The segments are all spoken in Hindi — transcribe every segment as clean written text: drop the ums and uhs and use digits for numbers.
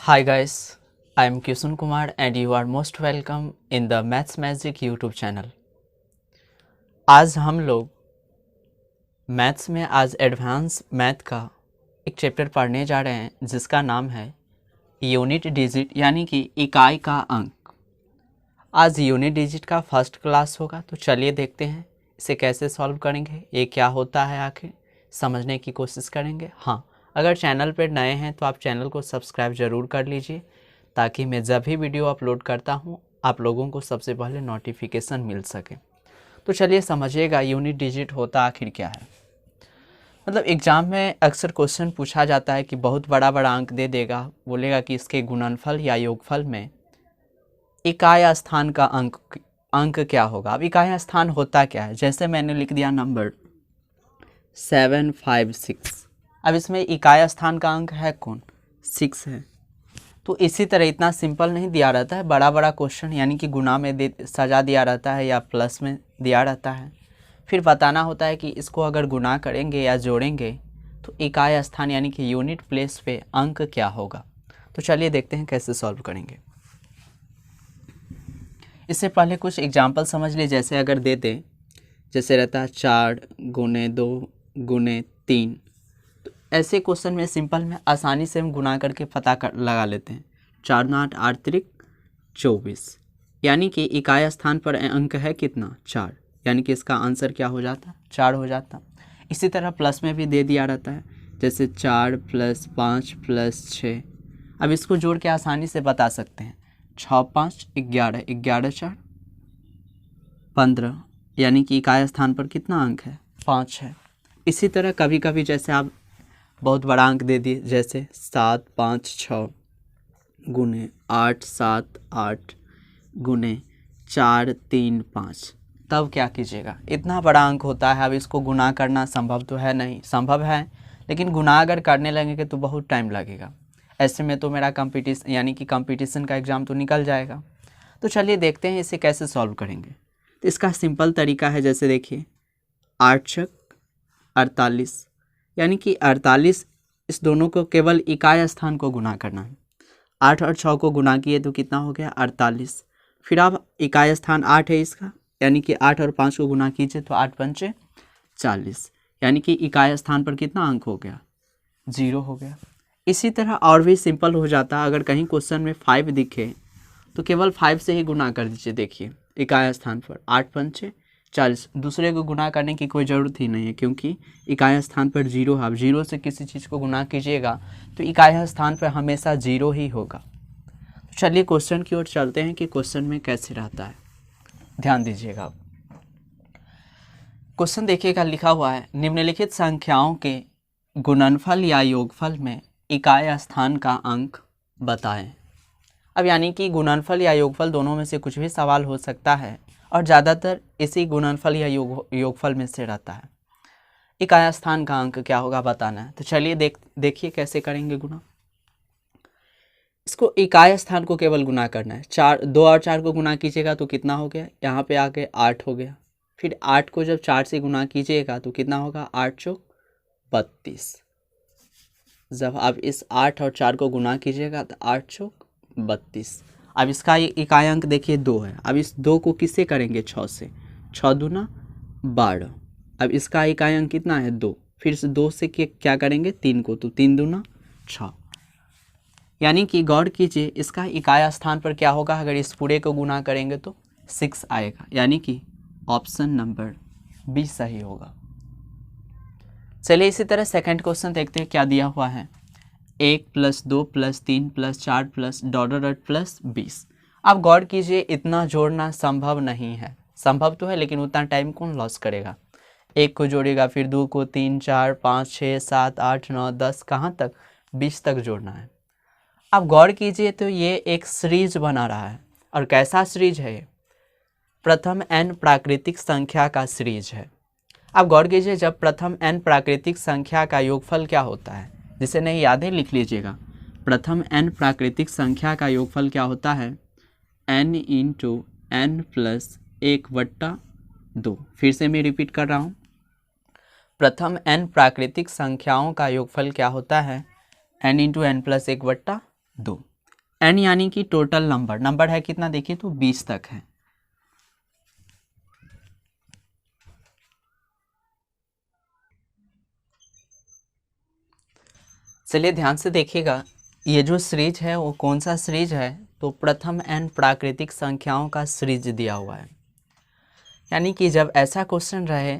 Hi guys, I am Kishan Kumar and you are most welcome in the Maths Magic YouTube channel। आज हम लोग मैथ्स में आज एडवांस मैथ का एक चैप्टर पढ़ने जा रहे हैं जिसका नाम है यूनिट डिजिट यानी कि इकाई का अंक। आज यूनिट डिजिट का फर्स्ट क्लास होगा, तो चलिए देखते हैं इसे कैसे सॉल्व करेंगे, ये क्या होता है आखिर समझने की कोशिश करेंगे। हाँ, अगर चैनल पर नए हैं तो आप चैनल को सब्सक्राइब ज़रूर कर लीजिए ताकि मैं जब भी वीडियो अपलोड करता हूँ आप लोगों को सबसे पहले नोटिफिकेशन मिल सके। तो चलिए समझिएगा यूनिट डिजिट होता आखिर क्या है। मतलब एग्ज़ाम में अक्सर क्वेश्चन पूछा जाता है कि बहुत बड़ा बड़ा अंक दे देगा, बोलेगा कि इसके गुणनफल या योगफल में इकाई स्थान का अंक क्या होगा। अब इकाई स्थान होता क्या है, जैसे मैंने लिख दिया नंबर 756। अब इसमें इकाई स्थान का अंक है कौन, 6 है। तो इसी तरह इतना सिंपल नहीं दिया रहता है, बड़ा बड़ा क्वेश्चन यानी कि गुना में सजा दिया रहता है या प्लस में दिया रहता है, फिर बताना होता है कि इसको अगर गुना करेंगे या जोड़ेंगे तो इकाई स्थान यानी कि यूनिट प्लेस पे अंक क्या होगा। तो चलिए देखते हैं कैसे सॉल्व करेंगे। इससे पहले कुछ एग्जाम्पल समझ लिए। जैसे अगर दे दे, जैसे रहता है 4 गुने 2 गुने 3, तो ऐसे क्वेश्चन में सिंपल में आसानी से हम गुना करके पता लगा लेते हैं। 4 9 8 8 3 24 यानी कि इकाई स्थान पर अंक है कितना, 4, यानी कि इसका आंसर क्या हो जाता, 4 हो जाता। इसी तरह प्लस में भी दे दिया रहता है, जैसे 4 + 5 + 6। अब इसको जोड़ के आसानी से बता सकते हैं, 6 5 11 11 4 15 यानी कि इकाई स्थान पर कितना अंक है, 5 है। इसी तरह कभी कभी जैसे आप बहुत बड़ा अंक दे दिए, जैसे 7 5 6 गुने 8 7 8 गुने 4 3 5, तब क्या कीजिएगा, इतना बड़ा अंक होता है। अब इसको गुना करना संभव तो है नहीं, संभव है लेकिन गुना अगर करने लगेंगे तो बहुत टाइम लगेगा। ऐसे में तो मेरा कंपटीशन यानी कि कंपटीशन का एग्ज़ाम तो निकल जाएगा। तो चलिए देखते हैं इसे कैसे सॉल्व करेंगे। तो इसका सिंपल तरीका है, जैसे देखिए 8 छक 48 यानी कि 48, इस दोनों को केवल इकाई स्थान को गुना करना है। 8 और 6 को गुना किए तो कितना हो गया, 48। फिर अब इकाई स्थान 8 है इसका, यानी कि 8 और 5 को गुना कीजिए तो 8 पंचे 40, यानी कि इकाई स्थान पर कितना अंक हो गया, 0 हो गया। इसी तरह और भी सिंपल हो जाता, अगर कहीं क्वेश्चन में 5 दिखे तो केवल 5 से ही गुना कर दीजिए। देखिए इकाई स्थान पर 8 पंचे 40, दूसरे को गुना करने की कोई ज़रूरत ही नहीं है क्योंकि इकाई स्थान पर 0 है। आप 0 से किसी चीज़ को गुना कीजिएगा तो इकाई स्थान पर हमेशा 0 ही होगा। चलिए क्वेश्चन की ओर चलते हैं कि क्वेश्चन में कैसे रहता है, ध्यान दीजिएगा। क्वेश्चन देखिएगा, लिखा हुआ है निम्नलिखित संख्याओं के गुणनफल या योगफल में इकाई स्थान का अंक बताएं। अब यानी कि गुणनफल या योगफल दोनों में से कुछ भी सवाल हो सकता है और ज़्यादातर इसी गुणनफल या योगफल में से रहता है। इकाई स्थान का अंक क्या होगा बताना है। तो चलिए देखिए कैसे करेंगे गुना। इसको इकाई स्थान को केवल गुना करना है। 2 और 4 को गुना कीजिएगा तो कितना हो गया, यहाँ पे आके 8 हो गया। फिर 8 को जब 4 से गुना कीजिएगा तो कितना होगा, 8 चौक 32। जब आप इस 8 और 4 को गुना कीजिएगा तो 8 चौक 32। अब इसका इकाई अंक देखिए 2 है। अब इस 2 को किससे करेंगे, 6 से, 6 दूना 12। अब इसका इकाई अंक कितना है, 2। फिर से 2 से क्या करेंगे, 3 को, तो 3 दूना 6। यानी कि गौर कीजिए इसका इकाई स्थान पर क्या होगा, अगर इस पूरे को गुना करेंगे तो 6 आएगा, यानी कि ऑप्शन नंबर बी सही होगा। चलिए इसी तरह सेकंड क्वेश्चन देखते हैं क्या दिया हुआ है। 1 + 2 + 3 + 4 + +20। अब गौर कीजिए इतना जोड़ना संभव नहीं है, संभव तो है लेकिन उतना टाइम कौन लॉस करेगा। 1 को जोड़ेगा, फिर 2 को, 3 4 5 6 7 8 9 10, कहाँ तक, 20 तक जोड़ना है। अब गौर कीजिए तो ये एक सीरीज बना रहा है, और कैसा सीरीज है ये, प्रथम n प्राकृतिक संख्या का सीरीज है। अब गौर कीजिए जब प्रथम n प्राकृतिक संख्या का योगफल क्या होता है, जिसे नहीं याद है लिख लीजिएगा। प्रथम n प्राकृतिक संख्या का योगफल क्या होता है, n × n + 1/2। फिर से मैं रिपीट कर रहा हूँ, प्रथम n प्राकृतिक संख्याओं का योगफल क्या होता है, n × n + 1/2। n यानी कि टोटल नंबर, नंबर है कितना देखिए तो 20 तक है। चलिए ध्यान से देखिएगा, ये जो सीरीज है वो कौन सा सीरीज है, तो प्रथम n प्राकृतिक संख्याओं का सीरीज दिया हुआ है। यानी कि जब ऐसा क्वेश्चन रहे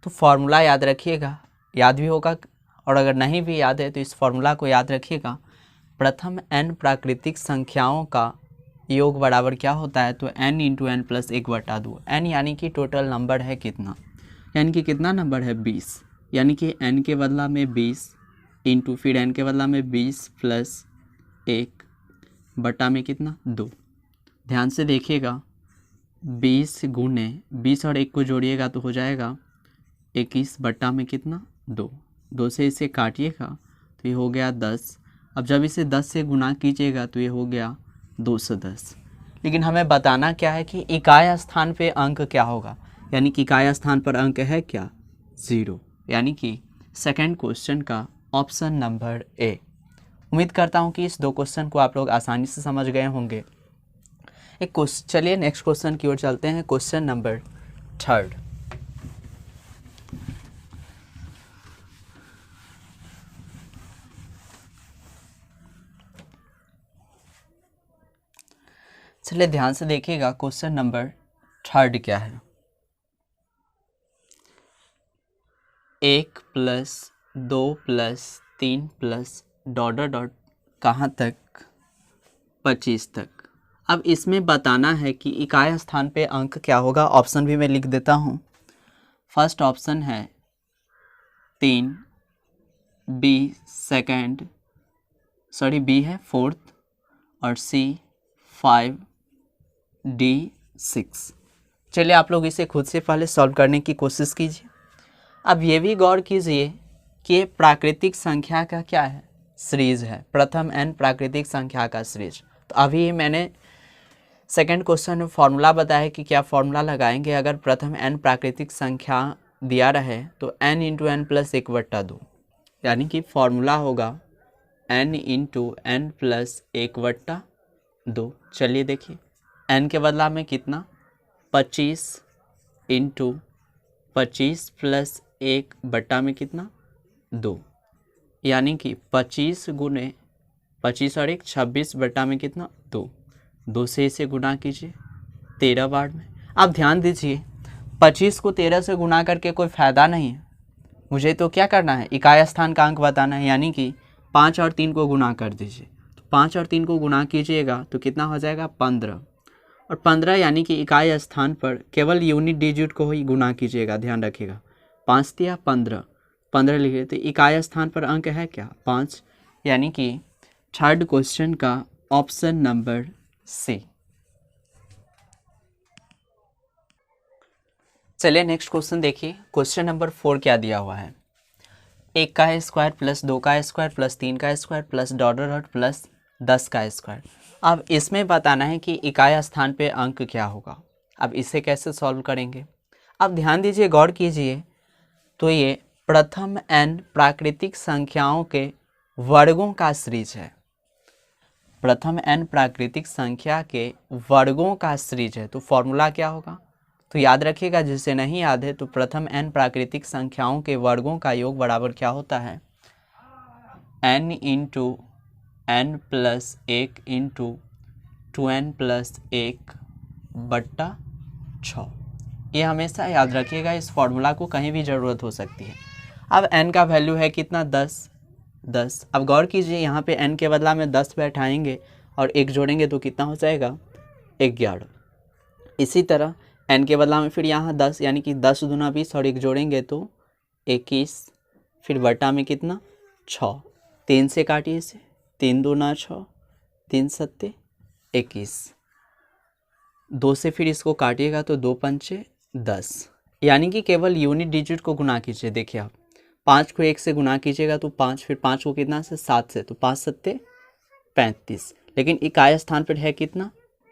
तो फॉर्मूला याद रखिएगा, याद भी होगा, और अगर नहीं भी याद है तो इस फॉर्मूला को याद रखिएगा। प्रथम n प्राकृतिक संख्याओं का योग बराबर क्या होता है, तो n into n plus 1/2। n यानी कि टोटल नंबर है कितना, यानी कि कितना नंबर है 20, यानी कि n के बदला में 20 इंटू फिर n के बदला में 20 प्लस 1 बटा में कितना 2। ध्यान से देखिएगा, 20 गुने 20 और 1 को जोड़िएगा तो हो जाएगा 21 बटा में कितना 2। 2 से इसे काटिएगा तो ये हो गया 10। अब जब इसे 10 से गुना कीजिएगा तो ये हो गया 210। लेकिन हमें बताना क्या है कि इकाई स्थान पे अंक क्या होगा, यानी कि इकाई स्थान पर अंक है क्या 0, यानी कि सेकंड क्वेश्चन का ऑप्शन नंबर ए। उम्मीद करता हूँ कि इस दो क्वेश्चन को आप लोग आसानी से समझ गए होंगे। एक क्वेश्चन, चलिए नेक्स्ट क्वेश्चन की ओर चलते हैं, क्वेश्चन नंबर 3। चलिए ध्यान से देखिएगा, क्वेश्चन नंबर 3 क्या है। 1 plus 2 plus 3 plus dot dot dot कहाँ तक 25 तक। अब इसमें बताना है कि इकाई स्थान पे अंक क्या होगा। ऑप्शन भी मैं लिख देता हूँ। फर्स्ट ऑप्शन है 3, बी सेकेंड, सॉरी बी है 4th, और सी 5, डी 6। चलिए आप लोग इसे खुद से पहले सॉल्व करने की कोशिश कीजिए। अब ये भी गौर कीजिए कि प्राकृतिक संख्या का क्या है, सीरीज है, प्रथम n प्राकृतिक संख्या का सीरीज। तो अभी मैंने सेकंड क्वेश्चन में फॉर्मूला बताया कि क्या फॉर्मूला लगाएंगे अगर प्रथम n प्राकृतिक संख्या दिया रहे तो n इंटू एन प्लस 1/2, यानी कि फॉर्मूला होगा n इंटू एन प्लस 1/2। चलिए देखिए, n के बदला में कितना 25 इंटू 25 प्लस 1 बट्टा में कितना 2, यानी कि 25 गुने 25 और 1 26 बट्टा में कितना 2। 2 से इसे गुना कीजिए 13 बार में। अब ध्यान दीजिए, 25 को 13 से गुना करके कोई फ़ायदा नहीं है, मुझे तो क्या करना है, इकाई स्थान का अंक बताना है, यानी कि 5 और 3 को गुना कर दीजिए। तो 5 और 3 को गुना कीजिएगा तो कितना हो जाएगा 15, और 15 यानी कि इकाई स्थान पर केवल यूनिट डिजिट को ही गुना कीजिएगा। ध्यान रखिएगा, 5 दिया 15, 15 लिखे तो इकाई स्थान पर अंक है क्या 5, यानी कि थर्ड क्वेश्चन का ऑप्शन नंबर सी। चलिए नेक्स्ट क्वेश्चन देखिए, क्वेश्चन नंबर 4 क्या दिया हुआ है। 1 का स्क्वायर प्लस 2 का स्क्वायर प्लस 3 का square plus dot dot dot plus 10 का स्क्वायर। अब इसमें बताना है कि इकाई स्थान पे अंक क्या होगा। अब इसे कैसे सॉल्व करेंगे, अब ध्यान दीजिए, गौर कीजिए। तो ये प्रथम n प्राकृतिक संख्याओं के वर्गों का सीरीज है, प्रथम n प्राकृतिक संख्या के वर्गों का सीरीज है। तो फॉर्मूला क्या होगा, तो याद रखिएगा, जिसे नहीं याद है तो प्रथम n प्राकृतिक संख्याओं के वर्गों का योग बराबर क्या होता है n into n plus 1 into 2n plus 1 बट्टा 6। ये हमेशा याद रखिएगा, इस फॉर्मूला को कहीं भी ज़रूरत हो सकती है। अब n का वैल्यू है कितना 10। अब गौर कीजिए, यहाँ पे n के बदला में 10 बैठाएंगे और 1 जोड़ेंगे तो कितना हो जाएगा 11। इसी तरह n के बदला में फिर यहाँ 10, यानी कि 10 दूना 20 और 1 जोड़ेंगे तो 21, फिर बटा में कितना 6। 3 से काटिए इसे, 3 दूना 6, 3 सत्ते 21। 2 से फिर इसको काटिएगा तो 2 पंचे 10, यानी कि केवल यूनिट डिजिट को गुना कीजिए। देखिए आप 5 को 1 से गुना कीजिएगा तो 5, फिर 5 को कितना से 7 से, तो 5 सत्ते 35। लेकिन इकाई स्थान पर है कितना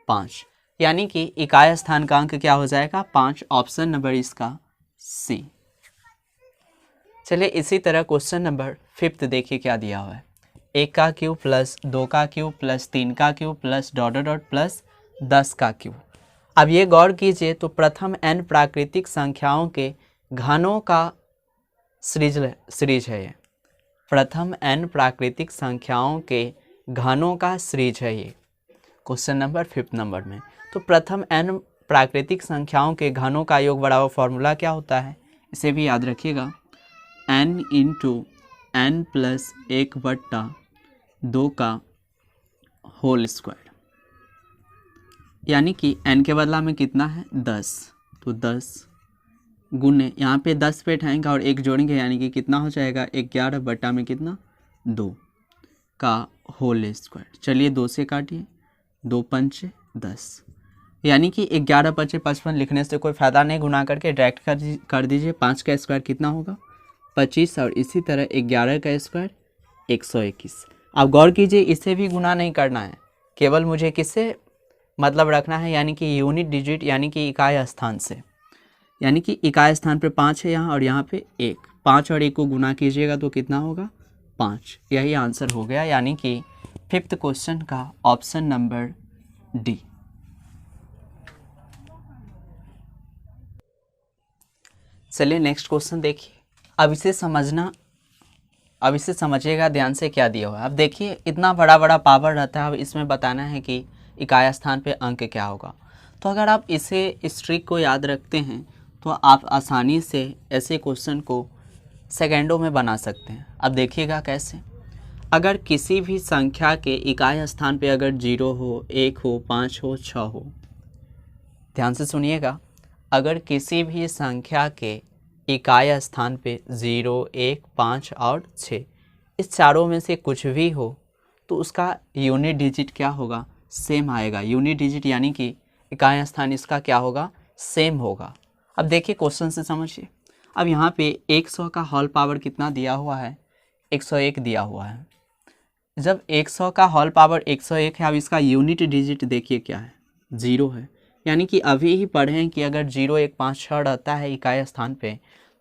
5, यानी कि इकाई स्थान का अंक क्या हो जाएगा 5। ऑप्शन नंबर इसका सी। चलिए इसी तरह क्वेश्चन नंबर 5 देखिए क्या दिया हुआ है। 1 का क्यूब प्लस 2 का क्यूब प्लस 3 का cube plus dot dot dot plus 10 का क्यूब। अब ये गौर कीजिए, तो प्रथम n प्राकृतिक संख्याओं के घनों का सीरीज है ये। प्रथम n प्राकृतिक संख्याओं के घनों का सीरीज है ये क्वेश्चन नंबर 5 नंबर में। तो प्रथम n प्राकृतिक संख्याओं के घनों का योग बराबर फॉर्मूला क्या होता है, इसे भी याद रखिएगा, n इंटू n प्लस 1/2 का होल स्क्वायर, यानी कि n के बदला में कितना है 10, तो 10 गुने यहाँ पे 10 पे उठाएंगे और 1 जोड़ेंगे, यानी कि कितना हो जाएगा 11 बटा में कितना 2 का होल स्क्वायर। चलिए 2 से काटिए, 2 पंचे 10, यानी कि 11 पचे 55 लिखने से कोई फ़ायदा नहीं, गुना करके डायरेक्ट कर दीजिए। 5 का स्क्वायर कितना होगा 25, और इसी तरह 11 का स्क्वायर 121। अब गौर कीजिए, इसे भी गुना नहीं करना है, केवल मुझे किससे मतलब रखना है, यानी कि यूनिट डिजिट यानी कि इकाई स्थान से। यानी कि इकाई स्थान पे 5 है यहाँ और यहाँ पे 1, 5 और 1 को गुना कीजिएगा तो कितना होगा 5। यही आंसर हो गया, यानी कि 5th क्वेश्चन का ऑप्शन नंबर डी। चलिए नेक्स्ट क्वेश्चन देखिए। अब इसे समझिएगा ध्यान से क्या दिया हुआ है। अब देखिए इतना बड़ा बड़ा पावर रहता है, अब इसमें बताना है कि इकाई स्थान पे अंक क्या होगा। तो अगर आप इस ट्रिक को याद रखते हैं तो आप आसानी से ऐसे क्वेश्चन को सेकेंडों में बना सकते हैं। अब देखिएगा कैसे। अगर किसी भी संख्या के इकाई स्थान पे अगर 0 हो, 1 हो, 5 हो, 6 हो, ध्यान से सुनिएगा, अगर किसी भी संख्या के इकाई स्थान पे 0, 1, 5 और 6, इस चारों में से कुछ भी हो तो उसका यूनिट डिजिट क्या होगा, सेम आएगा। यूनिट डिजिट यानी कि इकाई स्थान इसका क्या होगा, सेम होगा। अब देखिए क्वेश्चन से समझिए। अब यहाँ पे 100 का होल पावर कितना दिया हुआ है, 101 दिया हुआ है। जब 100 का होल पावर 101 है, अब इसका यूनिट डिजिट देखिए क्या है, 0 है। यानी कि अभी ही पढ़े हैं कि अगर 0, 1, 5, 6 रहता है इकाई स्थान पे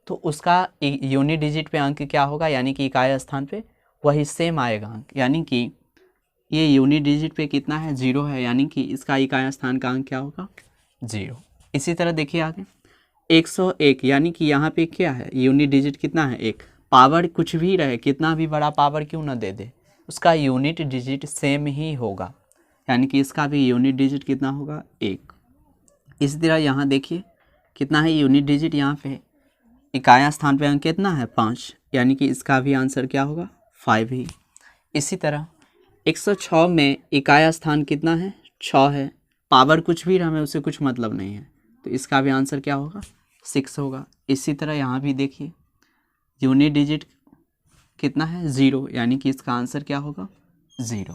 तो उसका यूनिट डिजिट पे अंक क्या होगा, यानी कि इकाई स्थान पे वही सेम आएगा अंक। यानी कि ये यूनिट डिजिट पे कितना है, 0 है, यानी कि इसका इकाई स्थान का अंक क्या होगा 0। इसी तरह देखिए आगे 101, यानी कि यहाँ पे क्या है, यूनिट डिजिट कितना है 1, पावर कुछ भी रहे, कितना भी बड़ा पावर क्यों ना दे दे, उसका यूनिट डिजिट सेम ही होगा, यानी कि इसका भी यूनिट डिजिट कितना होगा 1। इसी तरह यहाँ देखिए कितना है यूनिट डिजिट, यहाँ पे इकाई स्थान पे अंक कितना है 5, यानी कि इसका भी आंसर क्या होगा 5 ही। इसी तरह 106 में इकाई स्थान कितना है 6 है, पावर कुछ भी रहा हमें उससे कुछ मतलब नहीं है, तो इसका भी आंसर क्या होगा 6 होगा। इसी तरह यहाँ भी देखिए यूनिट डिजिट कितना है 0, यानी कि इसका आंसर क्या होगा 0।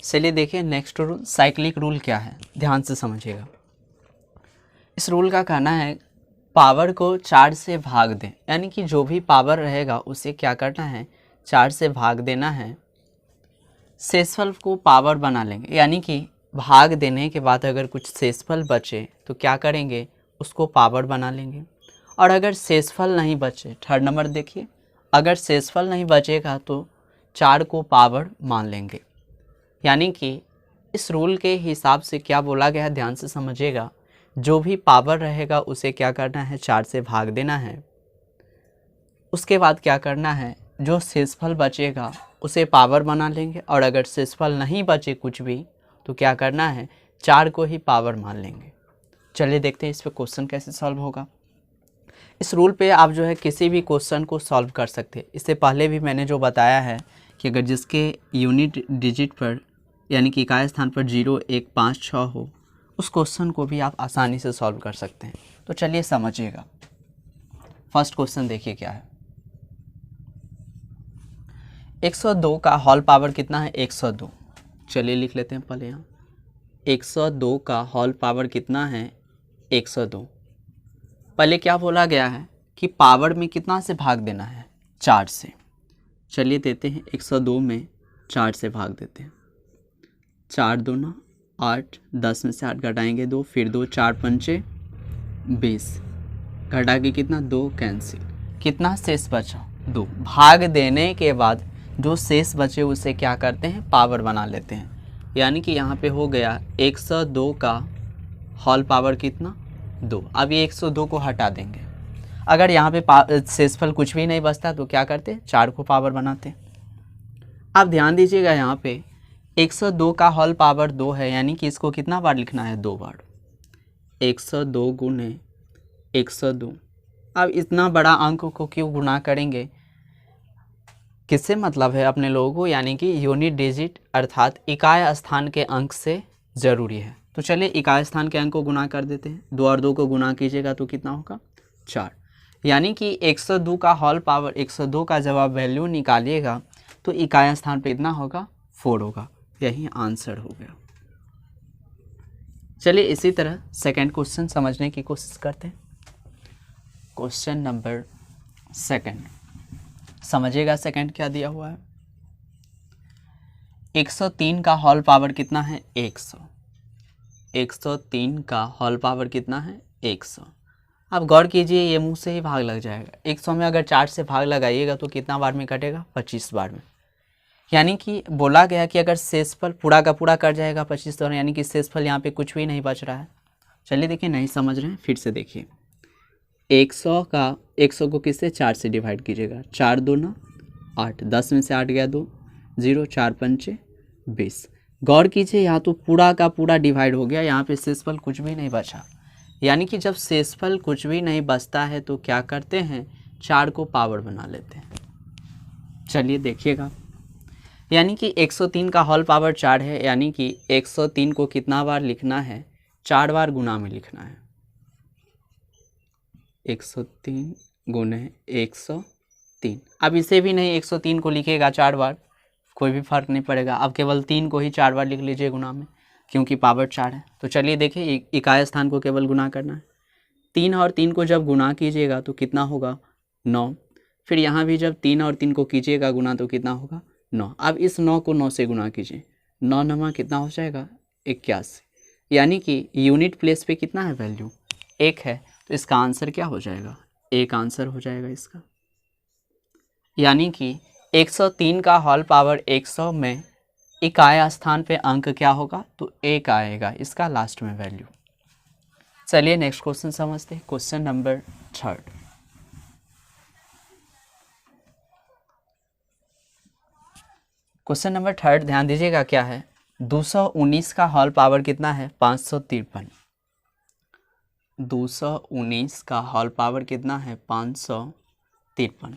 चलिए देखिए नेक्स्ट रूल, साइक्लिक रूल क्या है, ध्यान से समझिएगा। इस रूल का कहना है पावर को 4 से भाग दें, यानी कि जो भी पावर रहेगा उसे क्या करना है 4 से भाग देना है, शेषफल को पावर बना लेंगे। यानी कि भाग देने के बाद अगर कुछ शेषफल बचे तो क्या करेंगे, उसको पावर बना लेंगे। और अगर शेषफल नहीं बचे, थर्ड नंबर देखिए, अगर शेषफल नहीं बचेगा तो 4 को पावर मान लेंगे। यानी कि इस रूल के हिसाब से क्या बोला गया है, ध्यान से समझिएगा, जो भी पावर रहेगा उसे क्या करना है 4 से भाग देना है। उसके बाद क्या करना है, जो शेषफल बचेगा उसे पावर बना लेंगे, और अगर शेषफल नहीं बचे कुछ भी तो क्या करना है 4 को ही पावर मान लेंगे। चलिए देखते हैं इस पे क्वेश्चन कैसे सॉल्व होगा। इस रूल पे आप जो है किसी भी क्वेश्चन को सॉल्व कर सकते हैं। इससे पहले भी मैंने जो बताया है कि अगर जिसके यूनिट डिजिट पर यानी कि इकाई स्थान पर 0, 1, 5, 6 हो, उस क्वेश्चन को भी आप आसानी से सॉल्व कर सकते हैं। तो चलिए समझिएगा। फर्स्ट क्वेश्चन देखिए क्या है, 102 का होल पावर कितना है 102। चलिए लिख लेते हैं पहले यहाँ 102 का होल पावर कितना है 102। पहले क्या बोला गया है कि पावर में कितना से भाग देना है 4 से। चलिए देते हैं 102 में 4 से भाग देते हैं, 4 दूना 8, 10 में से 8 घटाएंगे 2, फिर 2, 4 पंचे 20 घटा के कितना 2 कैंसिल, कितना शेष बचा 2। भाग देने के बाद जो शेष बचे उसे क्या करते हैं, पावर बना लेते हैं। यानी कि यहाँ पे हो गया 102 का होल पावर कितना 2। अब ये 102 को हटा देंगे। अगर यहाँ पे शेषफल कुछ भी नहीं बचता तो क्या करते, 4 को पावर बनाते। अब ध्यान दीजिएगा यहाँ पे 102 का होल पावर 2 है, यानी कि इसको कितना बार लिखना है, 2 बार। 102 गुने 102। अब इतना बड़ा अंक को क्यों गुना करेंगे, किससे मतलब है अपने लोगों को, यानी कि यूनिट डिजिट अर्थात इकाई स्थान के अंक से ज़रूरी है। तो चलिए इकाई स्थान के अंक को गुना कर देते हैं। 2 और 2 को गुना कीजिएगा तो कितना होगा, 4। यानी कि 102 का होल पावर 102 का जब आप वैल्यू निकालिएगा तो इकाई स्थान पे कितना होगा, 4 होगा। यही आंसर हो गया। चलिए इसी तरह सेकंड क्वेश्चन समझने की कोशिश करते हैं। क्वेश्चन नंबर 2 समझिएगा। सेकंड क्या दिया हुआ है, 103 का होल पावर कितना है, 100। 103 का होल पावर कितना है, 100। अब गौर कीजिए, ये मुंह से ही भाग लग जाएगा। 100 में अगर 4 से भाग लगाइएगा तो कितना बार में कटेगा, 25 बार में। यानी कि बोला गया कि अगर शेषफल पूरा का पूरा कट जाएगा 25 बार, यानी कि शेषफल यहाँ पे कुछ भी नहीं बच रहा है। चलिए देखिए, नहीं समझ रहे हैं फिर से देखिए। 100 को किससे, 4 से डिवाइड कीजिएगा। 4 दूना 8, 10 में से 8 गया 2, 0, 4 पंचे 20। गौर कीजिए, यहाँ तो पूरा का पूरा डिवाइड हो गया, यहाँ पे शेषफल कुछ भी नहीं बचा। यानी कि जब शेषफल कुछ भी नहीं बचता है तो क्या करते हैं, 4 को पावर बना लेते हैं। चलिए देखिएगा, यानी कि 103 का होल पावर 4 है, यानी कि 103 को कितना बार लिखना है, 4 बार गुना में लिखना है। 103 गुने 103। अब इसे भी नहीं 103 को लिखेगा 4 बार, कोई भी फर्क नहीं पड़ेगा। अब केवल 3 को ही 4 बार लिख लीजिए गुना में, क्योंकि पावर 4 है। तो चलिए देखिए, इकाई स्थान को केवल गुना करना है। 3 और 3 को जब गुना कीजिएगा तो कितना होगा, 9। फिर यहाँ भी जब 3 और 3 को कीजिएगा गुना तो कितना होगा, 9। अब इस 9 को 9 से गुना कीजिए, 9 9 कितना हो जाएगा, 81। यानी कि यूनिट प्लेस पे कितना है वैल्यू, 1 है। तो इसका आंसर क्या हो जाएगा, 1 आंसर हो जाएगा इसका। यानी कि 103 का होल पावर 100 में इकाई स्थान पे अंक क्या होगा, तो 1 आएगा इसका लास्ट में वैल्यू। चलिए नेक्स्ट क्वेश्चन समझते हैं। Question number 3। क्वेश्चन नंबर 3 ध्यान दीजिएगा क्या है, 219 का होल पावर कितना है, 553। 219 का होल पावर कितना है, 553।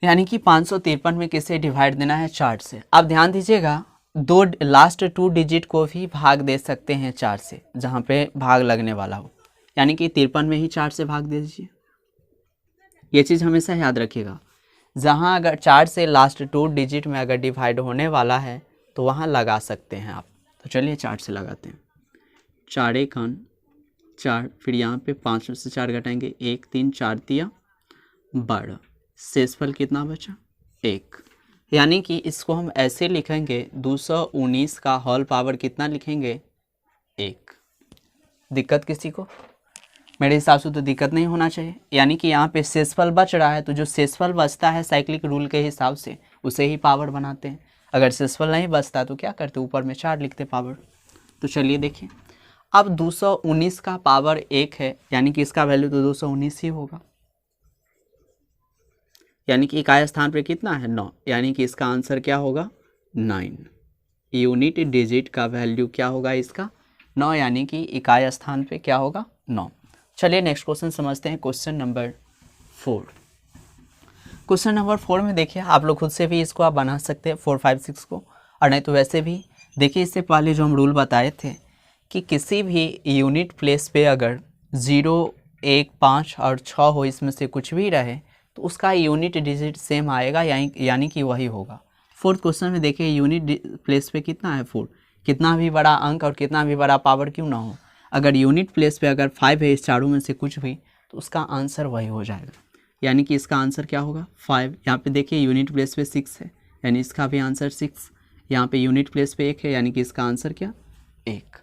यानी कि 553 में किसे डिवाइड देना है, 4 से। अब ध्यान दीजिएगा, लास्ट 2 डिजिट को भी भाग दे सकते हैं 4 से, जहाँ पे भाग लगने वाला हो। यानी कि 53 में ही 4 से भाग दे दीजिए। ये चीज़ हमेशा याद रखिएगा, जहाँ अगर 4 से लास्ट 2 डिजिट में अगर डिवाइड होने वाला है तो वहाँ लगा सकते हैं आप। तो चलिए 4 से लगाते हैं। 4 1 4, फिर यहाँ पे 5 में से 4 घटाएंगे, 1 3 4 दिया 12। शेषफल कितना बचा, 1। यानी कि इसको हम ऐसे लिखेंगे, 219 का होल पावर कितना लिखेंगे, 1। दिक्कत किसी को, मेरे हिसाब से तो दिक्कत नहीं होना चाहिए। यानी कि यहाँ पे शेषफल बच रहा है, तो जो शेषफल बचता है साइक्लिक रूल के हिसाब से उसे ही पावर बनाते हैं। अगर शेषफल नहीं बचता तो क्या करते, ऊपर में 4 लिखते पावर। तो चलिए देखिए, अब 219 का पावर 1 है, यानी कि इसका वैल्यू तो 219 ही होगा। यानी कि इकाई स्थान पे कितना है, 9। यानी कि इसका आंसर क्या होगा, 9। यूनिट डिजिट का वैल्यू क्या होगा इसका, 9। यानी कि इकाई स्थान पे क्या होगा, 9। चलिए नेक्स्ट क्वेश्चन समझते हैं। Question number 4। क्वेश्चन नंबर 4 में देखिए, आप लोग खुद से भी इसको आप बना सकते हैं 4 5 6 को, और नहीं तो वैसे भी देखिए, इससे पहले जो हम रूल बताए थे कि किसी भी यूनिट प्लेस पे अगर 0 1 5 और 6 हो, इसमें से कुछ भी रहे तो उसका यूनिट डिजिट सेम आएगा, यानी कि वही होगा। 4th क्वेश्चन में देखिए, यूनिट प्लेस पे कितना है, 4। कितना भी बड़ा अंक और कितना भी बड़ा पावर क्यों ना हो, अगर यूनिट प्लेस पे अगर 5 है, इस चारों में से कुछ भी, तो उसका आंसर वही हो जाएगा। यानी कि इसका आंसर क्या होगा, 5। यहाँ पे देखिए यूनिट प्लेस पे 6 है, यानी इसका भी आंसर 6। यहाँ पे यूनिट प्लेस पे 1 है, यानी कि इसका आंसर क्या, 1।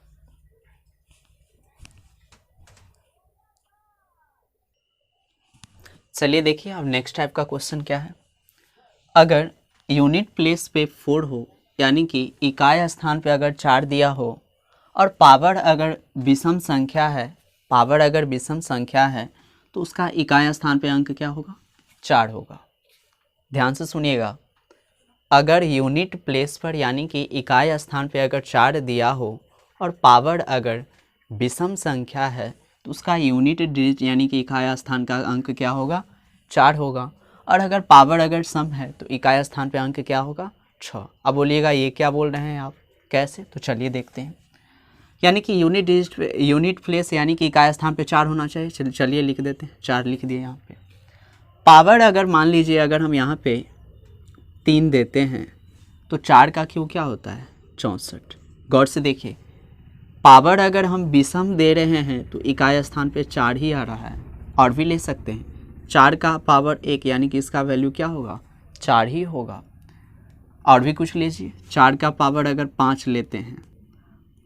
चलिए देखिए अब नेक्स्ट टाइप का क्वेश्चन क्या है। अगर यूनिट प्लेस पे 4 हो, यानी कि इकाई स्थान पे अगर 4 दिया हो और पावर अगर विषम संख्या है, तो उसका इकाई स्थान पे अंक क्या होगा? 4 होगा। ध्यान से सुनिएगा, अगर यूनिट प्लेस पर यानी कि इकाई स्थान पे अगर 4 दिया हो और पावर अगर विषम संख्या है, तो उसका यूनिट डिजिट यानी कि इकाई स्थान का अंक क्या होगा? 4 होगा। और अगर पावर अगर सम है तो इकाई स्थान पे अंक क्या होगा? 6। अब बोलिएगा ये क्या बोल रहे हैं आप, कैसे? तो चलिए देखते हैं। यानी कि यूनिट प्लेस यानी कि इकाई स्थान पे 4 होना चाहिए। चलिए लिख देते हैं, 4 लिख दिए यहाँ पे। पावर अगर मान लीजिए अगर हम यहाँ पे 3 देते हैं तो 4 का क्यूब क्या होता है? 64। गौर से देखिए, पावर अगर हम विषम दे रहे हैं तो इकाई स्थान पे 4 ही आ रहा है। और भी ले सकते हैं, 4 का पावर 1 यानी कि इसका वैल्यू क्या होगा? 4 ही होगा। और भी कुछ लीजिए, 4 का पावर अगर 5 लेते हैं,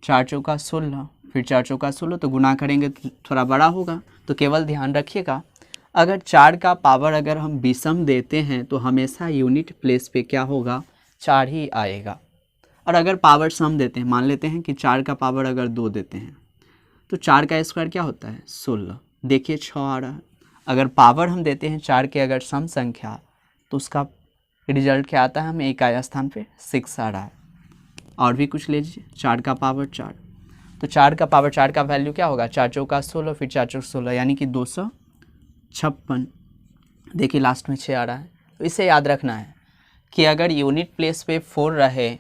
4 चौका 16, फिर 4 चौका 16 तो गुना करेंगे तो थोड़ा बड़ा होगा। तो केवल ध्यान रखिएगा, अगर 4 का पावर अगर हम विषम देते हैं तो हमेशा यूनिट प्लेस पे क्या होगा? 4 ही आएगा। और अगर पावर सम देते हैं, मान लेते हैं कि 4 का पावर अगर 2 देते हैं तो 4 का स्क्वायर क्या होता है? 16। देखिए 6 आ रहा है। अगर पावर हम देते हैं 4 के अगर सम संख्या तो उसका रिजल्ट क्या आता है? हमें इकाई स्थान पे 6 आ रहा है। और भी कुछ लीजिए, 4 का पावर 4, तो 4 का पावर 4 का वैल्यू क्या होगा? 4 चौका 16, फिर 4 चौक 16 यानी कि 256। देखिए लास्ट में 6 आ रहा है। तो इसे याद रखना है कि अगर यूनिट प्लेस पे 4 रहे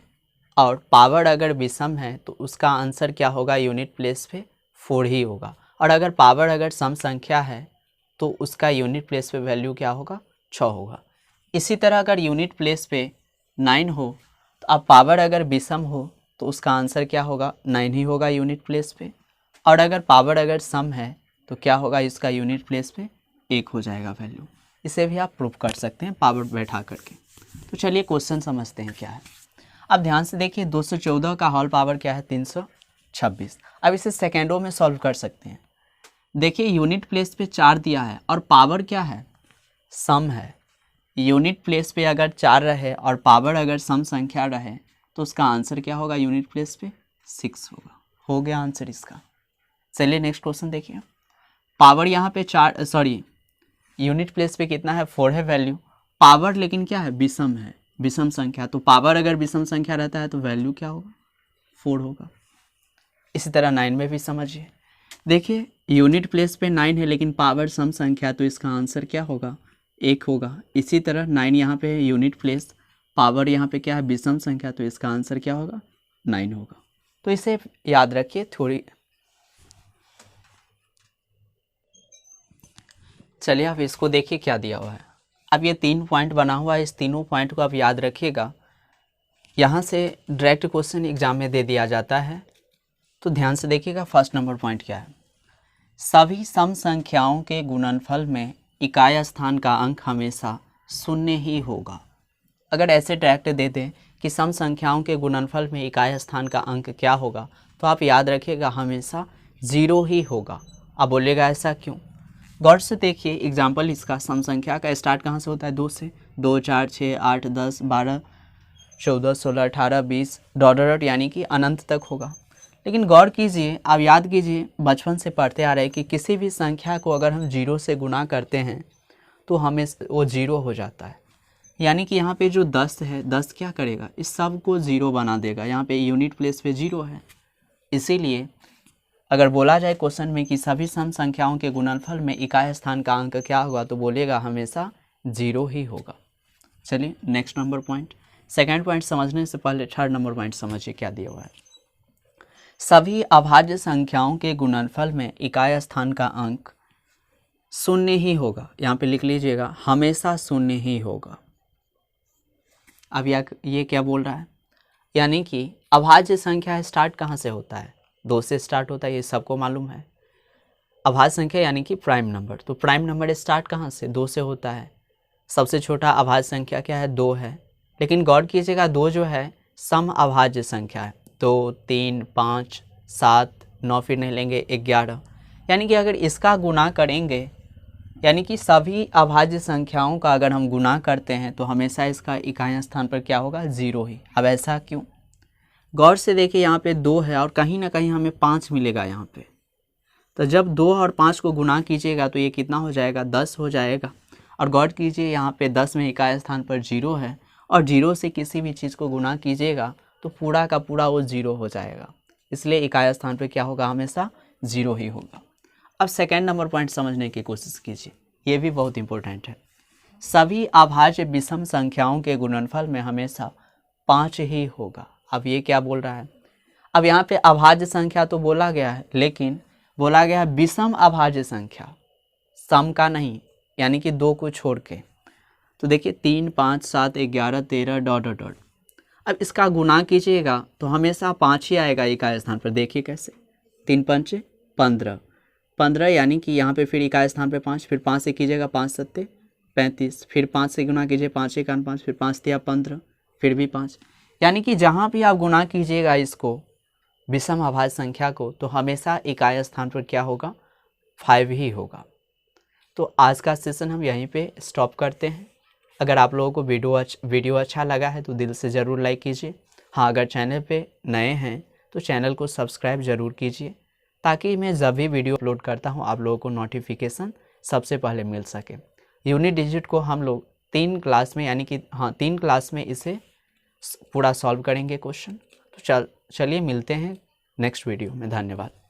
और पावर अगर विषम है तो उसका आंसर क्या होगा? यूनिट प्लेस पे 4 ही होगा। और अगर पावर अगर सम संख्या है तो उसका यूनिट प्लेस पे वैल्यू क्या होगा? 6 होगा। इसी तरह अगर यूनिट प्लेस पे 9 हो तो अब पावर अगर विषम हो तो उसका आंसर क्या होगा? 9 ही होगा यूनिट प्लेस पे। और अगर पावर अगर सम है तो क्या होगा? इसका यूनिट प्लेस पे 1 हो जाएगा वैल्यू। इसे भी आप प्रूफ कर सकते हैं पावर बैठा करके। तो चलिए क्वेश्चन समझते हैं क्या है। अब ध्यान से देखिए, 214 का होल पावर क्या है? 326। अब इसे सेकेंडों में सॉल्व कर सकते हैं। देखिए यूनिट प्लेस पे 4 दिया है और पावर क्या है? सम है। यूनिट प्लेस पे अगर 4 रहे और पावर अगर सम संख्या रहे तो उसका आंसर क्या होगा? यूनिट प्लेस पे 6 होगा। हो गया आंसर इसका। चलिए नेक्स्ट क्वेश्चन देखिए। पावर यहाँ पे 4 यूनिट प्लेस पे कितना है? 4 है वैल्यू। पावर लेकिन क्या है? विषम है, विषम संख्या। तो पावर अगर विषम संख्या रहता है तो वैल्यू क्या होगा? 4 होगा। इसी तरह 9 में भी समझिए। देखिए यूनिट प्लेस पे 9 है लेकिन पावर सम संख्या, तो इसका आंसर क्या होगा? 1 होगा। इसी तरह 9 यहाँ पे यूनिट प्लेस, पावर यहाँ पे क्या है? विषम संख्या, तो इसका आंसर क्या होगा? 9 होगा। तो इसे याद रखिए थोड़ी। चलिए अब इसको देखिए क्या दिया हुआ है। अब ये 3 पॉइंट बना हुआ है, इस तीनों पॉइंट को आप याद रखिएगा। यहाँ से डायरेक्ट क्वेश्चन एग्जाम में दे दिया जाता है। तो ध्यान से देखिएगा, फर्स्ट नंबर पॉइंट क्या है? सभी सम संख्याओं के गुणनफल में इकाई स्थान का अंक हमेशा 0 ही होगा। अगर ऐसे डायरेक्ट दे दें कि सम संख्याओं के गुणनफल में इकाई स्थान का अंक क्या होगा, तो आप याद रखिएगा हमेशा 0 ही होगा। अब बोलिएगा ऐसा क्यों? गौर से देखिए एग्जाम्पल इसका, सम संख्या का स्टार्ट कहाँ से होता है? 2 से। 2, 4, 6, 8, 10, 12, 14, 16, 18, 20 डॉट यानी कि अनंत तक होगा। लेकिन गौर कीजिए, आप याद कीजिए, बचपन से पढ़ते आ रहे हैं कि किसी भी संख्या को अगर हम 0 से गुना करते हैं तो हमें वो 0 हो जाता है। यानी कि यहाँ पे जो 10 है, 10 क्या करेगा? इस सब को 0 बना देगा। यहाँ पे यूनिट प्लेस पे 0 है। इसीलिए अगर बोला जाए क्वेश्चन में कि सभी सम संख्याओं के गुणनफल में इकाई स्थान का अंक क्या होगा, तो बोलेगा हमेशा 0 ही होगा। चलिए next number point. Second point समझने से पहले थर्ड नंबर पॉइंट समझिए क्या दिया हुआ है। सभी अभाज्य संख्याओं के गुणनफल में इकाई स्थान का अंक 0 ही होगा। यहाँ पे लिख लीजिएगा, हमेशा 0 ही होगा। अब ये क्या बोल रहा है? यानी कि अभाज्य संख्या स्टार्ट कहाँ से होता है? 2 से स्टार्ट होता है, ये सबको मालूम है। अभाज्य संख्या यानी कि प्राइम नंबर, तो प्राइम नंबर स्टार्ट कहाँ से? 2 से होता है। सबसे छोटा अभाज्य संख्या क्या है? 2 है। लेकिन गौर कीजिएगा, 2 जो है सम अभाज्य संख्या है। 2, 3, 5, 7, 9 फिर नहीं लेंगे 11। यानी कि अगर इसका गुना करेंगे यानी कि सभी अभाज्य संख्याओं का अगर हम गुना करते हैं तो हमेशा इसका इकाई स्थान पर क्या होगा, 0 ही। अब ऐसा क्यों? गौर से देखिए, यहाँ पे 2 है और कहीं ना कहीं हमें 5 मिलेगा यहाँ पे। तो जब 2 और 5 को गुना कीजिएगा तो ये कितना हो जाएगा, 10 हो जाएगा। और गौर कीजिए यहाँ पे 10 में इकाई स्थान पर 0 है और 0 से किसी भी चीज़ को गुना कीजिएगा तो पूरा का पूरा वो 0 हो जाएगा। इसलिए इकाई स्थान पर क्या होगा, हमेशा 0 ही होगा। अब सेकेंड नंबर पॉइंट समझने की कोशिश कीजिए, ये भी बहुत इंपॉर्टेंट है। सभी अभाज्य विषम संख्याओं के गुणनफल में हमेशा 5 ही होगा। अब ये क्या बोल रहा है? अब यहाँ पे अभाज्य संख्या तो बोला गया है, लेकिन बोला गया है विषम अभाज्य संख्या, सम का नहीं, यानी कि 2 को छोड़ के। तो देखिए 3, 5, 7, 11, 13 डॉट डॉट डॉट। अब इसका गुना कीजिएगा तो हमेशा 5 ही आएगा इकाई स्थान पर। देखिए कैसे, 3 पंचे 15, 15 यानी कि यहाँ पे फिर इकाई स्थान पे 5, फिर 5 से कीजिएगा 5 सत्ते 35, फिर 5 से गुना कीजिए 5 एकान 5, फिर 5 तिया 15, फिर भी 5। यानी कि जहाँ भी आप गुना कीजिएगा इसको विषम अभाज्य संख्या को तो हमेशा इकाई स्थान पर क्या होगा, 5 ही होगा। तो आज का सेशन हम यहीं पे स्टॉप करते हैं। अगर आप लोगों को वीडियो अच्छा लगा है तो दिल से ज़रूर लाइक कीजिए। हाँ, अगर चैनल पे नए हैं तो चैनल को सब्सक्राइब ज़रूर कीजिए ताकि मैं जब भी वीडियो अपलोड करता हूँ आप लोगों को नोटिफिकेशन सबसे पहले मिल सके। यूनिट डिजिट को हम लोग 3 क्लास में, यानी कि 3 क्लास में इसे पूरा सॉल्व करेंगे क्वेश्चन। तो चलिए मिलते हैं नेक्स्ट वीडियो में। धन्यवाद।